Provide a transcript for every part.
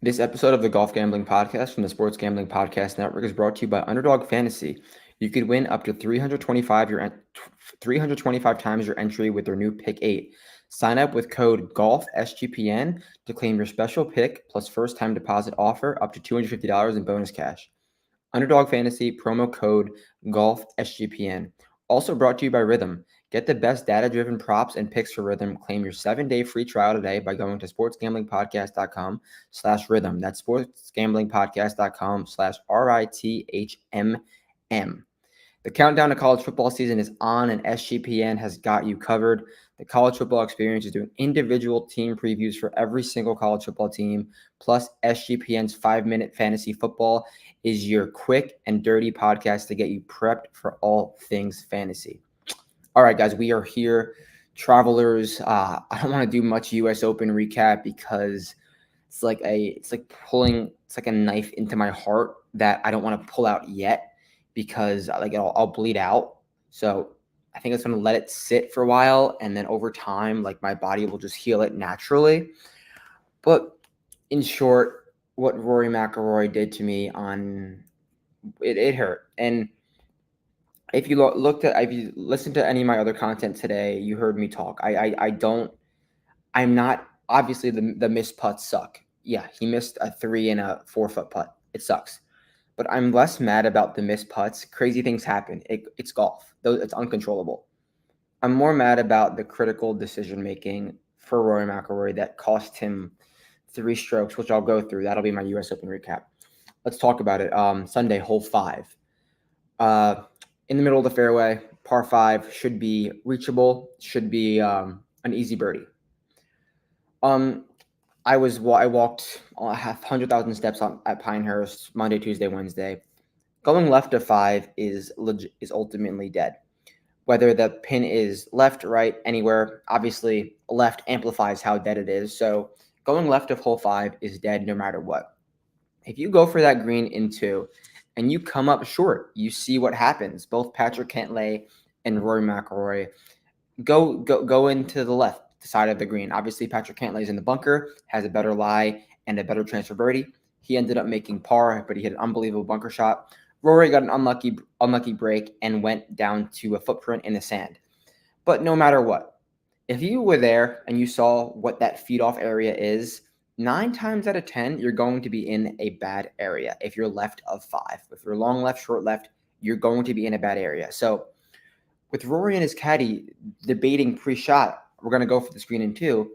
This episode of the Golf Gambling Podcast from the Sports Gambling Podcast Network is brought to you by Underdog Fantasy. You could win up to 325 times your entry with their new Pick 8. Sign up with code GOLF SGPN to claim your special pick plus first-time deposit offer up to $250 in bonus cash. Underdog Fantasy promo code GOLF SGPN. Also brought to you by Rhythm. Get the best data-driven props and picks for Rhythm. Claim your 7-day free trial today by going to sportsgamblingpodcast.com/rhythm. That's sportsgamblingpodcast.com/RITHMM. The countdown to college football season is on, and SGPN has got you covered. The college football experience is doing individual team previews for every single college football team. Plus, SGPN's 5-minute fantasy football is your quick and dirty podcast to get you prepped for all things fantasy. All right, guys, we are here. Travelers, I don't want to do much U.S. Open recap because it's like a knife into my heart that I don't want to pull out yet because I'll bleed out. So I think it's going to let it sit for a while, and then over time, like my body will just heal it naturally. But in short, what Rory McIlroy did to me it hurt. And if you if you listened to any of my other content today, you heard me talk. I'm not, obviously the missed putts suck. Yeah, he missed a 3 and a 4-foot putt. It sucks. But I'm less mad about the missed putts. Crazy things happen. It's golf. It's uncontrollable. I'm more mad about the critical decision making for Rory McIlroy that cost him 3 strokes, which I'll go through. That'll be my U.S. Open recap. Let's talk about it. Sunday, hole 5. In the middle of the fairway, par 5 should be reachable, should be an easy birdie. I walked 100,000 steps at Pinehurst Monday, Tuesday, Wednesday. Going left of 5 is ultimately dead. Whether the pin is left, right, anywhere, obviously left amplifies how dead it is. So going left of hole 5 is dead no matter what. If you go for that green in 2 and you come up short, you see what happens. Both Patrick Cantlay and Rory McIlroy go into the left side of the green. Obviously, Patrick Cantlay is in the bunker, has a better lie and a better chance for birdie. He ended up making par, but he hit an unbelievable bunker shot. Rory got an unlucky break and went down to a footprint in the sand. But no matter what, if you were there and you saw what that feed off area is, 9 times out of 10, you're going to be in a bad area. If you're left of 5, if you're long left, short left, you're going to be in a bad area. So with Rory and his caddy debating pre-shot, we're going to go for the screen in 2.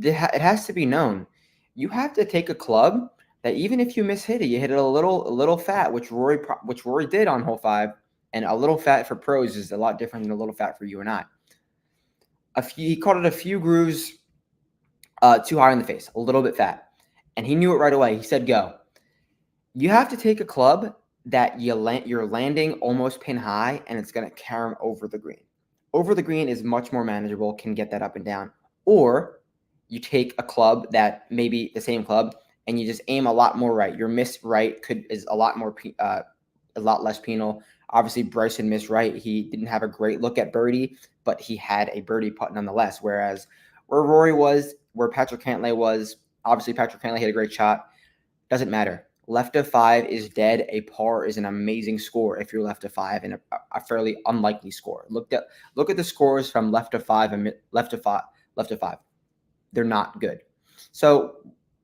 It has to be known. You have to take a club that even if you mishit it, you hit it a little fat, which Rory did on hole 5, and a little fat for pros is a lot different than a little fat for you and I. He caught it a few grooves too high in the face, a little bit fat, and he knew it right away. He said, "Go." You have to take a club that you're landing almost pin high, and it's going to carry him over the green. Over the green is much more manageable, can get that up and down. Or you take a club that maybe the same club, and you just aim a lot more right. Your miss right is a lot less penal. Obviously, Bryson missed right. He didn't have a great look at birdie, but he had a birdie putt nonetheless. Whereas where Rory was, where Patrick Cantlay was, obviously Patrick Cantlay hit a great shot. Doesn't matter. Left of 5 is dead. A par is an amazing score if you're left of 5, and a fairly unlikely score. Look at the scores from left of 5 and left of 5. They're not good. So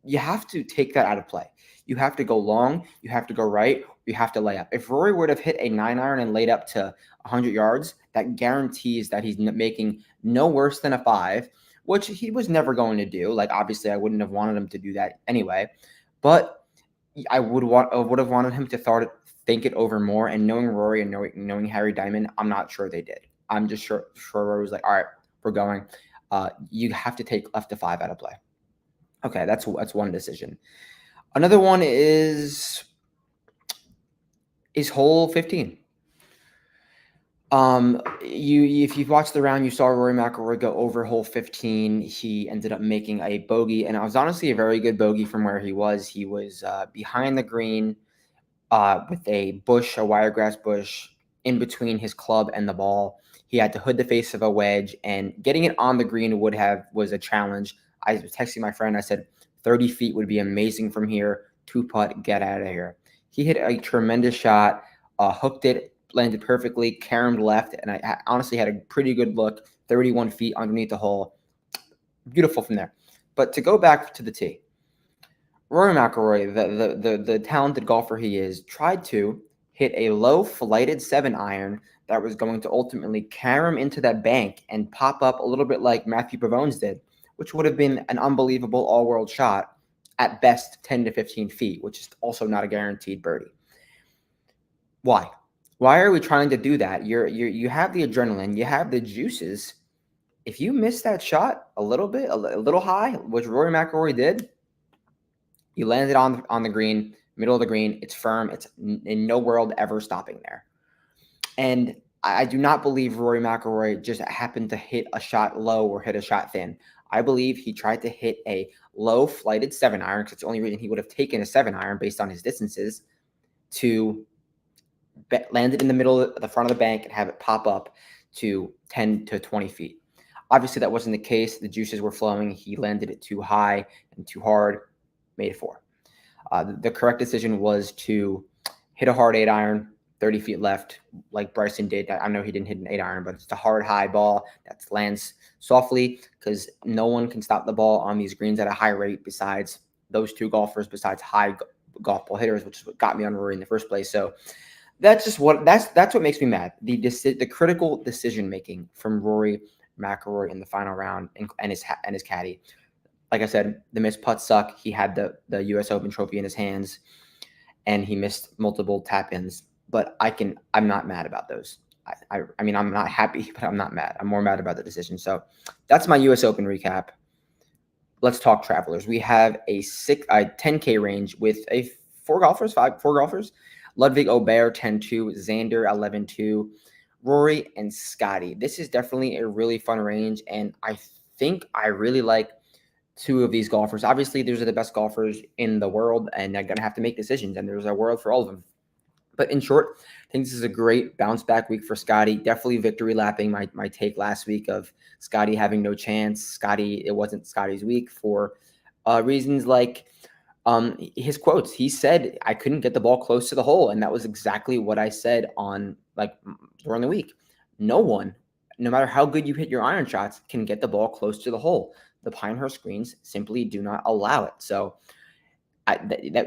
you have to take that out of play. You have to go long. You have to go right. You have to lay up. If Rory would have hit a 9-iron and laid up to 100 yards, that guarantees that he's making no worse than a 5, which he was never going to do. Like, obviously, I wouldn't have wanted him to do that anyway. But I would have wanted him to think it over more. And knowing Rory and knowing Harry Diamond, I'm not sure they did. I'm just sure Rory was like, all right, we're going. You have to take left to 5 out of play. Okay, that's one decision. Another one is hole 15. If you've watched the round, you saw Rory McIlroy go over hole 15. He ended up making a bogey, and it was honestly a very good bogey from where he was. He was behind the green with a wiregrass bush in between his club and the ball. He had to hood the face of a wedge, and getting it on the green was a challenge. I was texting my friend. I said 30 feet would be amazing from here. 2-putt, get out of here. He hit a tremendous shot, hooked it, landed perfectly, caromed left, and I honestly had a pretty good look. 31 feet underneath the hole. Beautiful from there. But to go back to the tee, Rory McIlroy, the talented golfer he is, tried to hit a low flighted 7-iron that was going to ultimately carry him into that bank and pop up a little bit like Matthew Pavone's did, which would have been an unbelievable all-world shot at best 10 to 15 feet, which is also not a guaranteed birdie. Why? Why are we trying to do that? You have the adrenaline, you have the juices. If you miss that shot a little bit, a little high, which Rory McIlroy did, you landed on the green, middle of the green. It's firm. It's in no world ever stopping there. And I do not believe Rory McIlroy just happened to hit a shot low or hit a shot thin. I believe he tried to hit a low flighted 7-iron because it's the only reason he would have taken a 7-iron based on his distances to land it in the middle of the front of the bank and have it pop up to 10 to 20 feet. Obviously, that wasn't the case. The juices were flowing. He landed it too high and too hard, made it 4. The correct decision was to hit a hard 8-iron, 30 feet left, like Bryson did. I know he didn't hit an 8-iron, but it's a hard, high ball that lands softly because no one can stop the ball on these greens at a high rate besides those two golfers, besides high golf ball hitters, which is what got me on Rory in the first place. So that's just that's what makes me mad. The critical decision making from Rory McIlroy in the final round and his caddy. Like I said, the missed putts suck. He had the U.S. Open trophy in his hands, and he missed multiple tap-ins. But I'm not mad about those. I mean, I'm not happy, but I'm not mad. I'm more mad about the decision. So that's my U.S. Open recap. Let's talk Travelers. We have a 10K range with four golfers. Ludwig Aubert 10-2, Xander 11-2, Rory and Scotty. This is definitely a really fun range, and I think I really like 2 of these golfers. Obviously, these are the best golfers in the world, and they're going to have to make decisions, and there's a world for all of them. But in short, I think this is a great bounce-back week for Scotty. Definitely victory lapping my take last week of Scotty having no chance. It wasn't Scotty's week for reasons like his quotes. He said, I couldn't get the ball close to the hole, and that was exactly what I said during the week. No one, no matter how good you hit your iron shots, can get the ball close to the hole. The Pinehurst greens simply do not allow it. So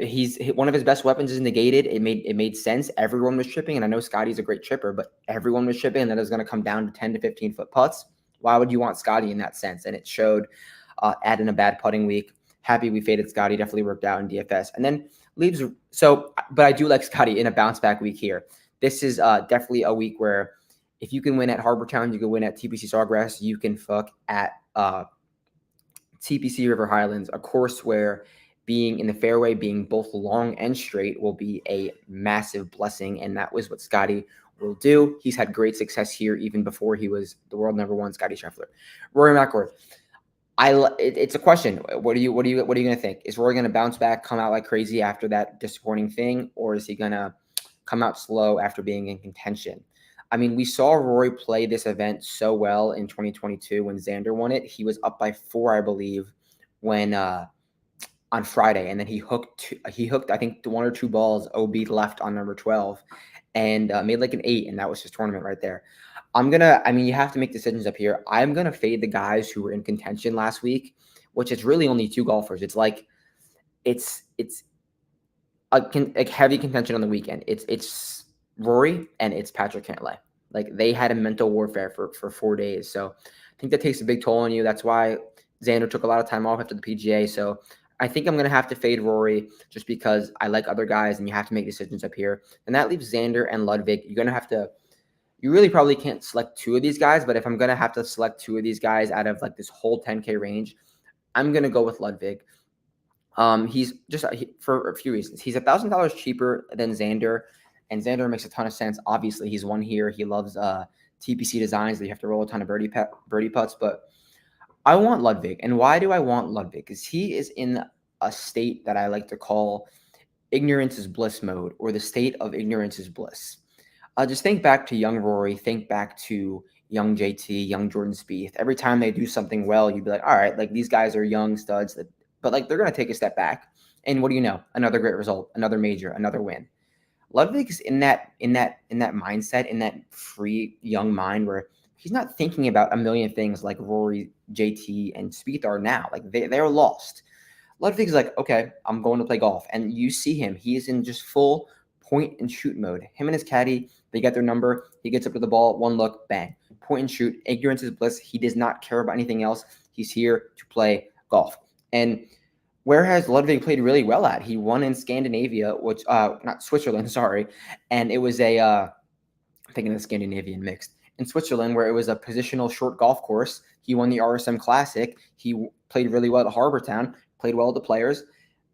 he's one of his best weapons is negated. It made sense. Everyone was chipping, and I know Scotty's a great chipper, but everyone was chipping, and that is going to come down to 10 to 15 foot putts. Why would you want Scotty in that sense? And it showed in a bad putting week. Happy we faded Scotty. Definitely worked out in DFS, and then leaves. But I do like Scotty in a bounce back week here. This is definitely a week where if you can win at Harbortown, you can win at TPC Sawgrass. You can fuck at TPC River Highlands, a course where being in the fairway, being both long and straight will be a massive blessing, and that was what Scotty will do. He's had great success here even before he was the world #1 Scotty Scheffler. Rory McIlroy. It's a question. What are you going to think? Is Rory going to bounce back, come out like crazy after that disappointing thing, or is he going to come out slow after being in contention? I mean, we saw Rory play this event so well in 2022 when Xander won it. He was up by 4, I believe, when on Friday, and then he hooked I think 1 or 2 balls OB left on number 12 and made like an 8, and that was his tournament right there. You have to make decisions up here. I'm going to fade the guys who were in contention last week, which is really only 2 golfers. It's like it's a heavy contention on the weekend. It's Rory and it's Patrick Cantlay. Like, they had a mental warfare for 4 days. So I think that takes a big toll on you. That's why Xander took a lot of time off after the PGA. So I think I'm going to have to fade Rory just because I like other guys, and you have to make decisions up here. And that leaves Xander and Ludwig. You're going to have to – you really probably can't select 2 of these guys, but if I'm going to have to select 2 of these guys out of like this whole 10K range, I'm going to go with Ludwig. He's just for a few reasons. He's $1,000 cheaper than Xander, and Xander makes a ton of sense. Obviously, he's won here. He loves TPC designs that you have to roll a ton of birdie putts, but I want Ludwig. And why do I want Ludwig? Because he is in a state that I like to call ignorance is bliss mode, or the state of ignorance is bliss. Just think back to young Rory. Think back to young JT, young Jordan Spieth. Every time they do something well, you'd be like, all right, like these guys are young studs, but like they're going to take a step back. And what do you know? Another great result, another major, another win. Ludwig's in that mindset, in that free young mind where he's not thinking about a million things like Rory, JT, and Spieth are now. Like they're lost. Ludwig's like, okay, I'm going to play golf. And you see him. He's in just full point and shoot mode. Him and his caddy, they get their number. He gets up to the ball, one look, bang. Point and shoot. Ignorance is bliss. He does not care about anything else. He's here to play golf. And where has Ludwig played really well at? He won in Scandinavia, which not Switzerland, sorry. And it was I'm thinking of Scandinavian mixed. In Switzerland, where it was a positional short golf course. He won the RSM Classic. He played really well at Harbour Town, played well at the Players.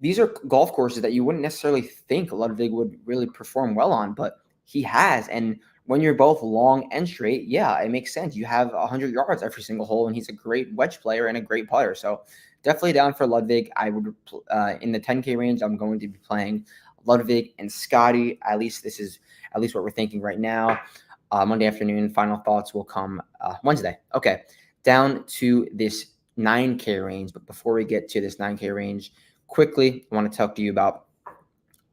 These are golf courses that you wouldn't necessarily think Ludwig would really perform well on, but he has. And when you're both long and straight, yeah, it makes sense. You have 100 yards every single hole, and he's a great wedge player and a great putter. So definitely down for Ludwig. I would in the 10K range, I'm going to be playing Ludwig and Scotty. At least this is what we're thinking right now. Monday afternoon, final thoughts will come Wednesday. Okay, down to this 9K range. But before we get to this 9K range, quickly, I want to talk to you about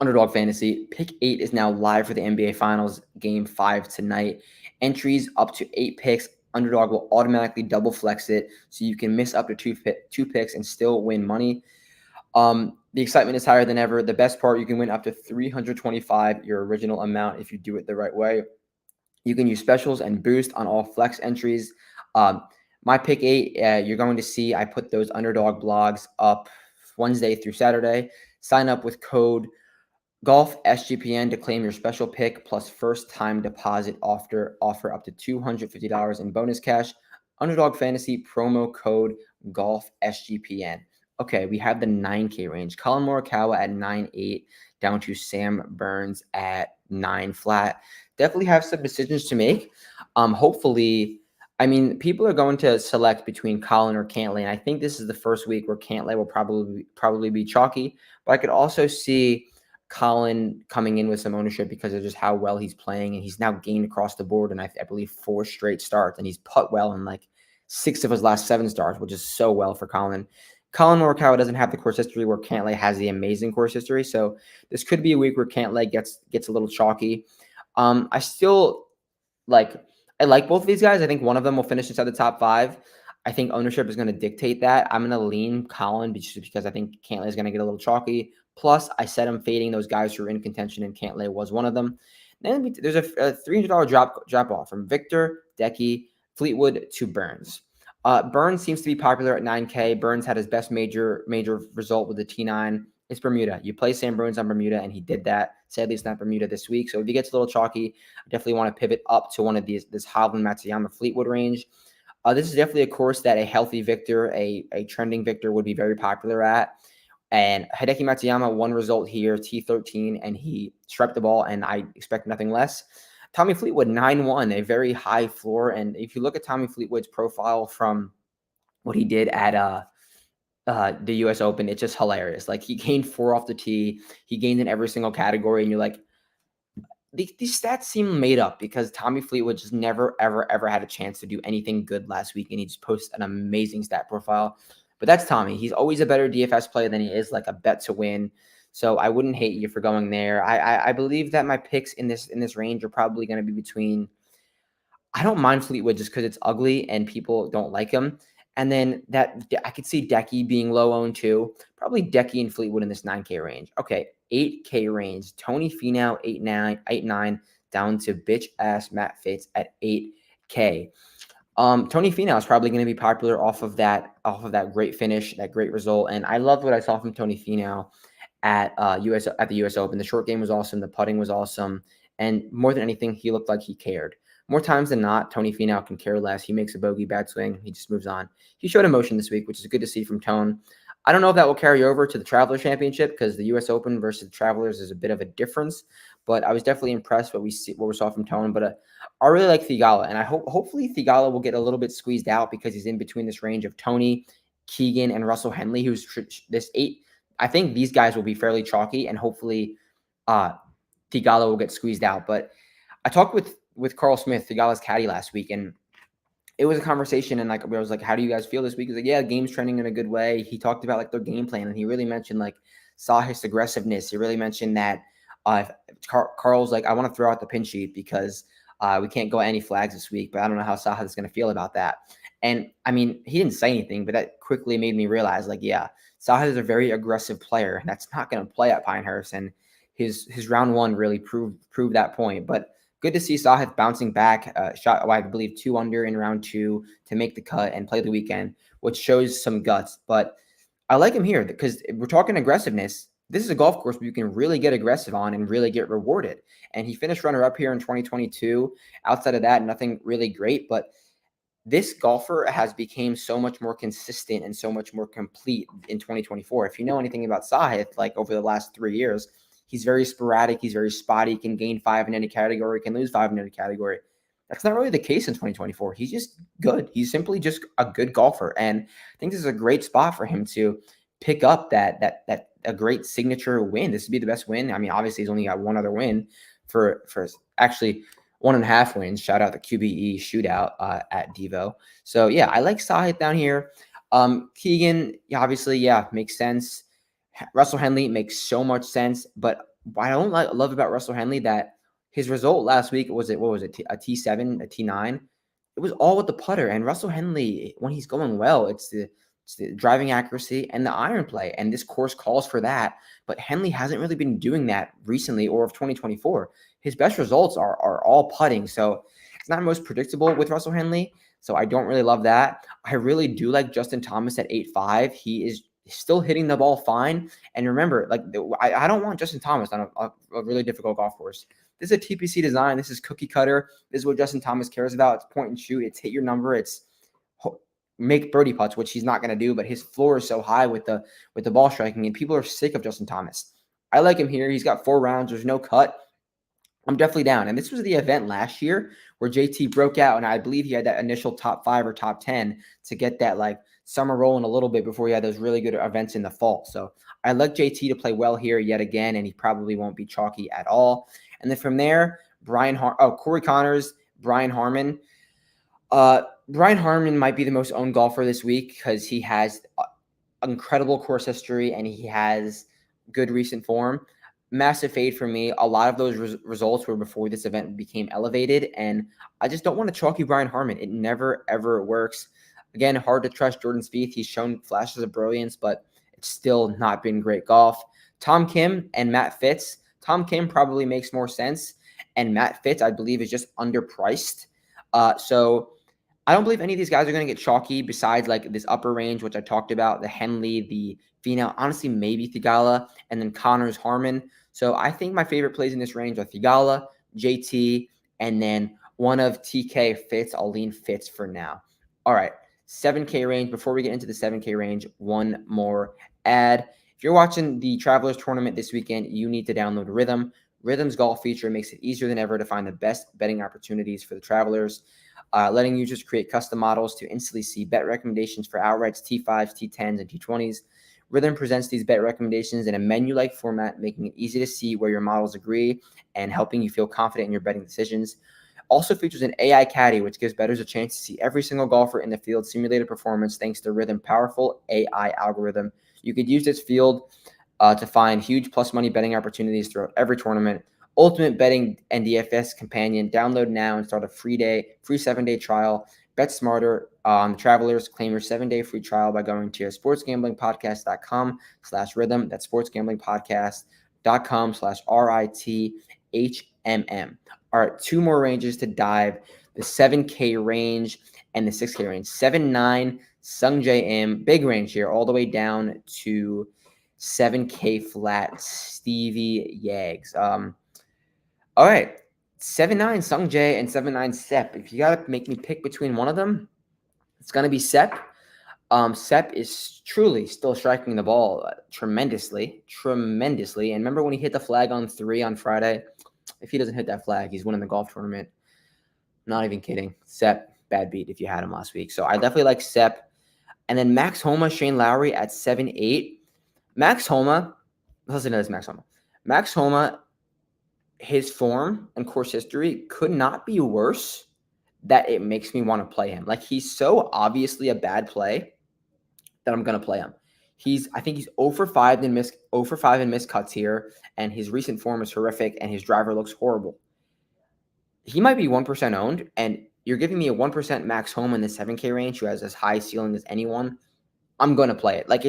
Underdog Fantasy. Pick 8 is now live for the NBA Finals Game 5 tonight. Entries up to 8 picks. Underdog will automatically double flex it, so you can miss up to two picks and still win money. The excitement is higher than ever. The best part, you can win up to $325, your original amount, if you do it the right way. You can use specials and boost on all flex entries. My pick 8, you're going to see I put those Underdog blogs up Wednesday through Saturday. Sign up with code Golf SGPN to claim your special pick plus first time deposit offer up to $250 in bonus cash. Underdog Fantasy promo code Golf SGPN. Okay, we have the 9K range. Colin Morikawa at 9.8 down to Sam Burns at 9 flat. Definitely have some decisions to make. Hopefully, I mean, people are going to select between Colin or Cantlay, and I think this is the first week where Cantlay will probably be chalky. But I could also see Colin coming in with some ownership because of just how well he's playing, and he's now gained across the board, and I believe 4 straight starts, and he's putt well in like 6 of his last 7 starts, which is so well for Colin. Colin Morikawa doesn't have the course history where Cantlay has the amazing course history, so this could be a week where Cantlay gets a little chalky. I still I like both of these guys. I think one of them will finish inside the top 5. I think ownership is going to dictate that. I'm going to lean Colin just because I think Cantlay is going to get a little chalky. Plus, I said I'm fading those guys who are in contention, and Cantlay was one of them. Then there's a $300 drop off from Victor, Decky, Fleetwood to Burns. Burns seems to be popular at 9K. Burns had his best major result with the T9. It's Bermuda. You play Sam Burns on Bermuda, and he did that. Sadly, it's not Bermuda this week. So if he gets a little chalky, I definitely want to pidget up to one of this Hovland, Matsuyama, Fleetwood range. This is definitely a course that a healthy Victor, a trending Victor would be very popular at. And Hideki Matsuyama, one result here, T13, and he striped the ball, and I expect nothing less. Tommy Fleetwood, 9-1, a very high floor. And if you look at Tommy Fleetwood's profile from what he did at the U.S. Open, it's just hilarious. Like, he gained 4 off the tee. He gained in every single category, and you're like, these stats seem made up because Tommy Fleetwood just never, ever, ever had a chance to do anything good last week, and he just posted an amazing stat profile. But that's Tommy. He's always a better DFS player than he is like a bet to win. So I wouldn't hate you for going there. I believe that my picks in this range are probably going to be between. I don't mind Fleetwood just because it's ugly and people don't like him. And then that I could see Decky being low owned too. Probably Decky and Fleetwood in this 9K range. Okay, 8K range. Tony Finau 8.9 down to bitch ass Matt Fitz at 8K. Tony Finau is probably going to be popular off of that great finish, that great result. And I loved what I saw from Tony Finau at the US Open. The short game was awesome. The putting was awesome. And more than anything, he looked like he cared. More times than not, Tony Finau can care less. He makes a bogey, bad swing. He just moves on. He showed emotion this week, which is good to see from Tone. I don't know if that will carry over to the Travelers Championship because the U.S. Open versus the Travelers is a bit of a difference. But I was definitely impressed what we saw from Tone. But I really like Theegala, and I hopefully Theegala will get a little bit squeezed out because he's in between this range of Tony, Keegan, and Russell Henley, who's this 8. I think these guys will be fairly chalky, and hopefully Theegala will get squeezed out. But I talked with Carl Smith, Theegala's caddy, last week, and it was a conversation, and like I was like, how do you guys feel this week? He was like, yeah, the game's trending in a good way. He talked about like their game plan, and he really mentioned like Sahith's aggressiveness. He really mentioned that Carl's like, I want to throw out the pin sheet because we can't go any flags this week, but I don't know how Sahith is going to feel about that. And I mean, he didn't say anything, but that quickly made me realize like, yeah, Sahith is a very aggressive player, and that's not going to play at Pinehurst. And his round one really proved that point. But good to see Sahith bouncing back, shot, I believe, 2 under in round 2 to make the cut and play the weekend, which shows some guts. But I like him here because we're talking aggressiveness. This is a golf course where you can really get aggressive on and really get rewarded. And he finished runner-up here in 2022. Outside of that, nothing really great. But this golfer has become so much more consistent and so much more complete in 2024. If you know anything about Sahith, like over the last 3 years, he's very sporadic. He's very spotty. He can gain 5 in any category, can lose 5 in any category. That's not really the case in 2024. He's just good. He's simply just a good golfer. And I think this is a great spot for him to pick up that a great signature win. This would be the best win. I mean, obviously he's only got one other win for actually 1.5 wins. Shout out the QBE shootout at Devo. So yeah, I like Sahith down here. Keegan, obviously, yeah, makes sense. Russell Henley makes so much sense, but what I don't love about Russell Henley that his result last week was a T7, a T9. It was all with the putter, and Russell Henley, when he's going well, it's the driving accuracy and the iron play, and this course calls for that. But Henley hasn't really been doing that recently or of 2024. His best results are all putting, so it's not most predictable with Russell Henley. So I don't really love that. I really do like Justin Thomas at 8.5. He is still hitting the ball fine. And remember, like I don't want Justin Thomas on a really difficult golf course. This is a TPC design. This is cookie cutter. This is what Justin Thomas cares about. It's point and shoot. It's hit your number. It's make birdie putts, which he's not going to do. But his floor is so high with the ball striking, and people are sick of Justin Thomas. I like him here. He's got 4 rounds. There's no cut. I'm definitely down. And this was the event last year where JT broke out, and I believe he had that initial top 5 or top 10 to get that like summer rolling a little bit before he had those really good events in the fall. So I like JT to play well here yet again, and he probably won't be chalky at all. And then from there, Corey Connors, Brian Harman. Brian Harman might be the most owned golfer this week because he has incredible course history and he has good recent form. Massive fade for me. A lot of those results were before this event became elevated, and I just don't want to chalky Brian Harman. It never, ever works. Again, hard to trust Jordan Spieth. He's shown flashes of brilliance, but it's still not been great golf. Tom Kim and Matt Fitz. Tom Kim probably makes more sense, and Matt Fitz, I believe, is just underpriced. So I don't believe any of these guys are going to get chalky besides like this upper range, which I talked about, the Henley, the Finau, honestly, maybe Thigala, and then Connors, Harman. So I think my favorite plays in this range are Thigala, JT, and then one of TK Fitz. I'll lean Fitz for now. All right, 7K range. Before we get into the 7K range, one more ad. If you're watching the Travelers Tournament this weekend, you need to download Rhythm. Rhythm's golf feature makes it easier than ever to find the best betting opportunities for the Travelers, letting users create custom models to instantly see bet recommendations for outrights, T5s, T10s, and T20s. Rhythm presents these bet recommendations in a menu-like format, making it easy to see where your models agree and helping you feel confident in your betting decisions. Also features an AI caddy, which gives bettors a chance to see every single golfer in the field simulated performance thanks to Rhythm's powerful AI algorithm. You could use this field to find huge plus money betting opportunities throughout every tournament. Ultimate betting and DFS companion. Download now and start a free 7-day trial. Bet smarter on the Travelers. Claim your 7-day free trial by going to sportsgamblingpodcast.com/rhythm. That's sportsgamblingpodcast.com/RITHMM. All right, 2 more ranges to dive. The 7K range and the 6K range. 7-9, Sungjae Im. Big range here, all the way down to 7K flat, Stevie Yaggs. All right, 7-9 Sungjae and 7-9 Sepp. If you got to make me pick between one of them, it's going to be Sepp. Sepp is truly still striking the ball tremendously. And remember when he hit the flag on 3 on Friday? If he doesn't hit that flag, he's winning the golf tournament. Not even kidding. Sepp, bad beat if you had him last week. So I definitely like Sepp. And then Max Homa, Shane Lowry at 7-8. Max Homa, listen to this, Max Homa. Max Homa, his form and course history could not be worse that it makes me want to play him. Like, he's so obviously a bad play that I'm going to play him. I think he's 0 for 5 in missed cuts here, and his recent form is horrific, and his driver looks horrible. He might be 1% owned, and you're giving me a 1% max home in the 7K range who has as high ceiling as anyone. I'm going to play it. Like,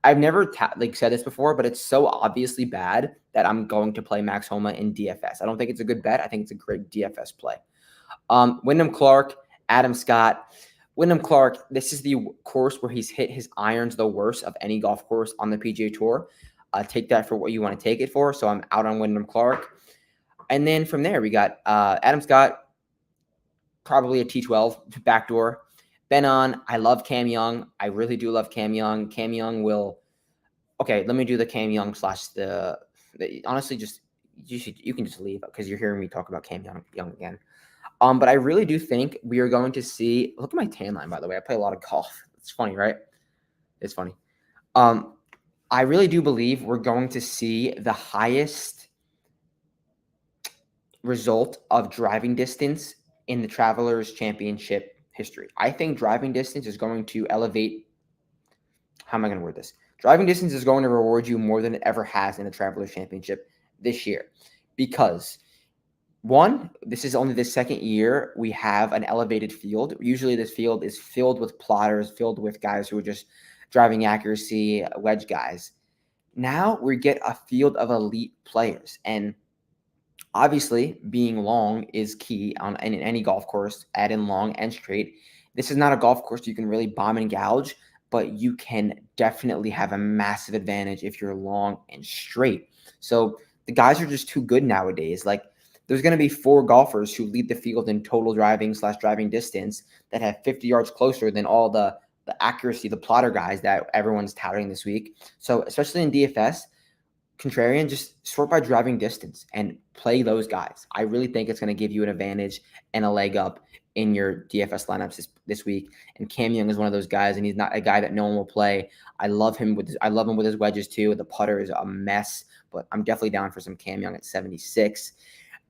I've never said this before, but it's so obviously bad that I'm going to play Max Homa in DFS. I don't think it's a good bet. I think it's a great DFS play. Wyndham Clark, Adam Scott. Wyndham Clark, this is the course where he's hit his irons the worst of any golf course on the PGA Tour. Take that for what you want to take it for. So I'm out on Wyndham Clark. And then from there, we got Adam Scott, probably a T12 backdoor. Ben on. I love Cam Young. I really do love Cam Young. Cam Young will. Okay, let me do the Cam Young slash the honestly, just you can just leave because you're hearing me talk about Cam Young again. But I really do think we are going to see. Look at my tan line, by the way. I play a lot of golf. It's funny, right? It's funny. I really do believe we're going to see the highest result of driving distance in the Travelers Championship history. I think driving distance is going to elevate. How am I going to word this? Driving distance is going to reward you more than it ever has in the Travelers Championship this year. Because, one, this is only the second year we have an elevated field. Usually this field is filled with plotters, filled with guys who are just driving accuracy, wedge guys. Now we get a field of elite players. And obviously, being long is key in any golf course. Add in long and straight. This is not a golf course you can really bomb and gouge, but you can definitely have a massive advantage if you're long and straight. So the guys are just too good nowadays. Like, there's going to be 4 golfers who lead the field in total driving distance that have 50 yards closer than all the accuracy, the plotter guys that everyone's touting this week. So especially in DFS, contrarian, just sort by driving distance and play those guys. I really think it's going to give you an advantage and a leg up in your DFS lineups this week. And Cam Young is one of those guys, and he's not a guy that no one will play. I love him with his wedges too. The putter is a mess, but I'm definitely down for some Cam Young at 76.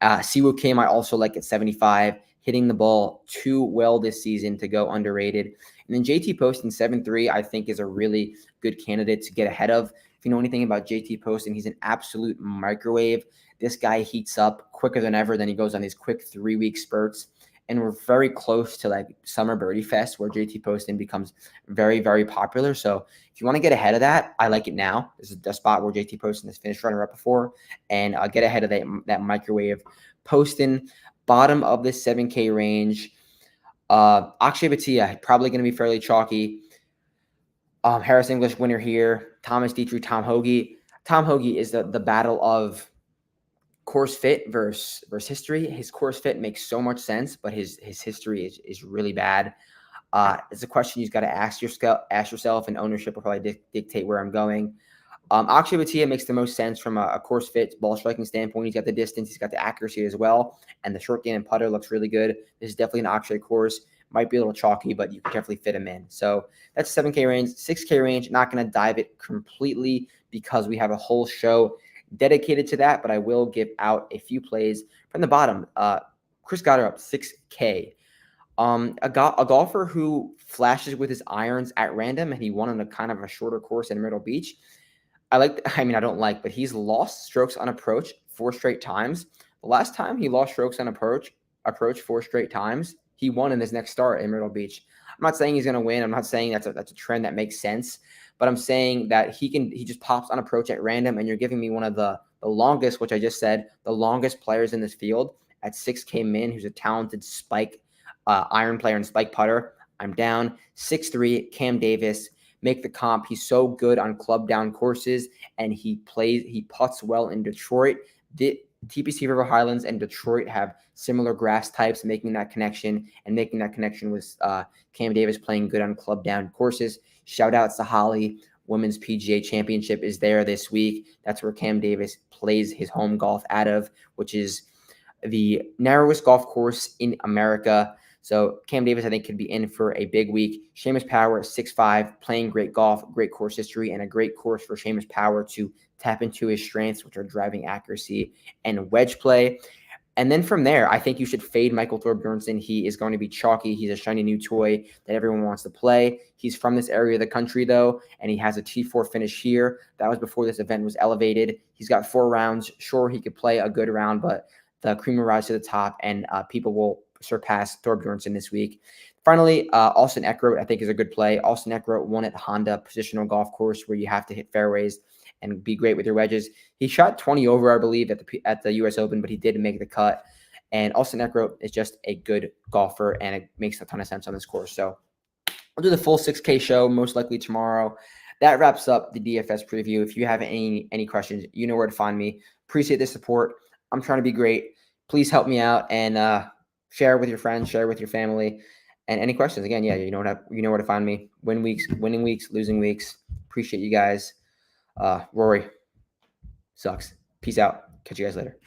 Siwoo Kim I also like at 75, hitting the ball too well this season to go underrated. And then JT Poston 7-3 I think is a really good candidate to get ahead of. If you know anything about JT Poston, he's an absolute microwave. This guy heats up quicker than ever. Then he goes on these quick 3-week spurts. And we're very close to like Summer Birdie Fest where JT Poston becomes very, very popular. So if you want to get ahead of that, I like it now. This is the spot where JT Poston has finished runner-up before. And get ahead of that microwave. Poston, bottom of the 7K range. Akshay Bhatia, probably going to be fairly chalky. Harris English winner here. Thomas Dietrich, Tom Hoagie. Tom Hoagie is the battle of course fit versus history. His course fit makes so much sense, but his history is really bad. It's a question you've got to ask yourself, and ownership will probably dictate where I'm going. Akshay Bhatia makes the most sense from a course fit, ball striking standpoint. He's got the distance, he's got the accuracy as well, and the short game and putter looks really good. This is definitely an Akshay course. Might be a little chalky, but you can definitely fit him in. So that's 7K range. 6K range, not going to dive it completely because we have a whole show dedicated to that, but I will give out a few plays from the bottom. Chris Goddard up 6K. A golfer who flashes with his irons at random, and he won on a kind of a shorter course in Myrtle Beach. But he's lost strokes on approach 4 straight times. The last time he lost strokes on approach 4 straight times, he won in his next start in Myrtle Beach. I'm not saying he's going to win. I'm not saying that's a trend that makes sense, but I'm saying that he just pops on approach at random, and you're giving me one of the longest, which I just said, the longest players in this field at 6K min, who's a talented spike iron player and spike putter. I'm down. 6'3", Cam Davis. Make the comp. He's so good on club down courses, and he putts well in Detroit. The TPC River Highlands and Detroit have similar grass types, making that connection with Cam Davis playing good on club down courses. Shout out to Holly. Women's PGA Championship is there this week. That's where Cam Davis plays his home golf out of, which is the narrowest golf course in America. So Cam Davis, I think, could be in for a big week. Seamus Power, 6'5", playing great golf, great course history, and a great course for Seamus Power to tap into his strengths, which are driving accuracy and wedge play. And then from there, I think you should fade Michael Thorbjornsen. He is going to be chalky. He's a shiny new toy that everyone wants to play. He's from this area of the country, though, and he has a T4 finish here. That was before this event was elevated. He's got 4 rounds. Sure, he could play a good round, but the cream will rise to the top, and people will surpass Thorbjornsen this week. Finally, Austin Eckroat, I think, is a good play. Austin Eckroat won at Honda Positional Golf Course, where you have to hit fairways and be great with your wedges. He shot 20 over, I believe, at the U.S. Open, but he did make the cut. And Austin Eckroat is just a good golfer, and it makes a ton of sense on this course. So I'll do the full 6K show most likely tomorrow. That wraps up the DFS preview. If you have any questions, you know where to find me. Appreciate the support. I'm trying to be great. Please help me out and share with your friends, share with your family. And any questions, again, yeah, you know where to find me. Winning weeks, losing weeks. Appreciate you guys. Rory, sucks. Peace out. Catch you guys later.